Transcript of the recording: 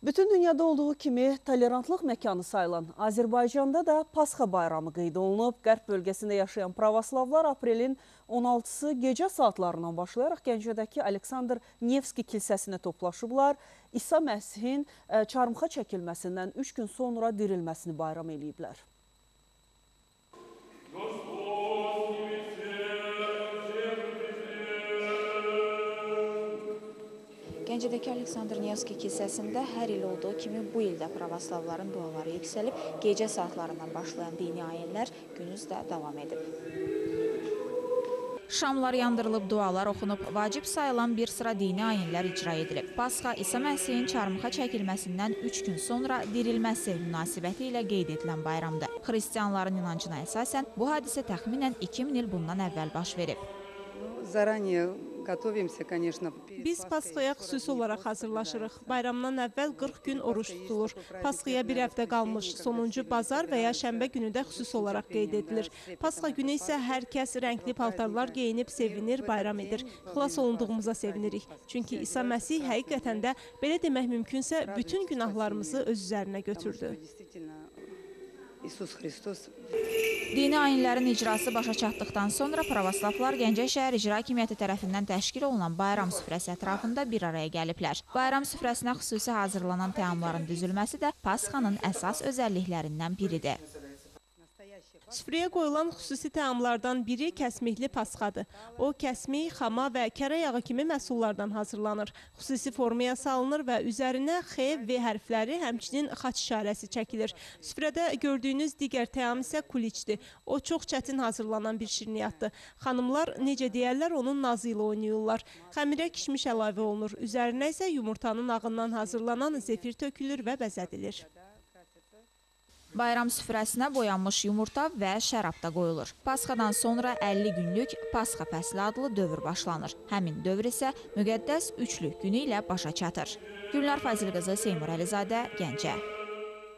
Bütün dünyada olduğu kimi tolerantlıq məkanı sayılan Azərbaycanda da Pasxa bayramı qeyd olunub. Qərb bölgəsində yaşayan pravoslavlar aprelin 16-sı gecə saatlarından başlayaraq Gəncədəki Aleksandr Nevski kilsəsinə toplaşıblar. İsa Məsihin çarmıxa çəkilməsindən 3 gün sonra dirilməsini bayram eləyiblər. Gəncədəki Aleksandr Nevski kilsəsində hər il olduğu kimi bu ildə pravoslavların duaları yüksəlib, gecə saatlarından başlayan dini ayinlər günüz də davam edib. Şamlar yandırılıb, dualar oxunub, vacib sayılan bir sıra dini ayinlər icra edilib. Pasxa İsa Məsihin çarmıxa çəkilməsindən 3 gün sonra dirilməsi münasibəti ilə qeyd edilən bayramdır. Xristianların inancına əsasən bu hadisə təxminən 2000 il bundan əvvəl baş verib. Biz Pasxaya xüsusi olaraq hazırlaşırıq. Bayramdan əvvəl 40 gün oruç tutulur. Pasxaya bir həftə qalmış sonuncu bazar və ya şənbə günü də xüsusi olaraq qeyd edilir. Pasxa günü isə hər kəs rəngli paltarlar geyinib sevinir, bayram edir. Xilas olunduğumuza sevinirik. Çünki İsa Məsih həqiqətən də, belə demək mümkünsə, bütün günahlarımızı öz üzərinə götürdü. Dini ayinlərin icrası başa çatdıqdan sonra pravoslavlar Gəncə şəhər icra hakimiyyəti tərəfindən təşkil olunan bayram süfrəsi ətrafında bir araya gəliblər. Bayram süfrəsinə xüsusi hazırlanan təamların düzülməsi də Pasxanın əsas özəlliklərindən biridir. Süfrəyə qoyulan xüsusi təamlardan biri kəsmikli pasxadır. O, kəsmik, xama və kərə yağı kimi məhsullardan hazırlanır. Xüsusi formaya salınır və üzərinə X, V hərfləri, həmçinin xaç işarəsi çəkilir. Süfrədə gördüyünüz digər təam isə kuliçdir. O, çox çətin hazırlanan bir şirniyyatdır. Xanımlar, necə deyərlər, onun nazı ilə oynayırlar. Xəmirə kişmiş əlavə olunur. Üzərinə isə yumurtanın ağından hazırlanan zefir tökülür və bəzədilir. Bayram süfrəsinə boyanmış yumurta və şərab da qoyulur. Pasxadan sonra 50 günlük Pasxa fəsli adlı dövr başlanır. Həmin dövr isə müqəddəs üçlük günü ilə başa çatır. Gülnar Fazil qızı, Seymur Əlizadə, Gəncə.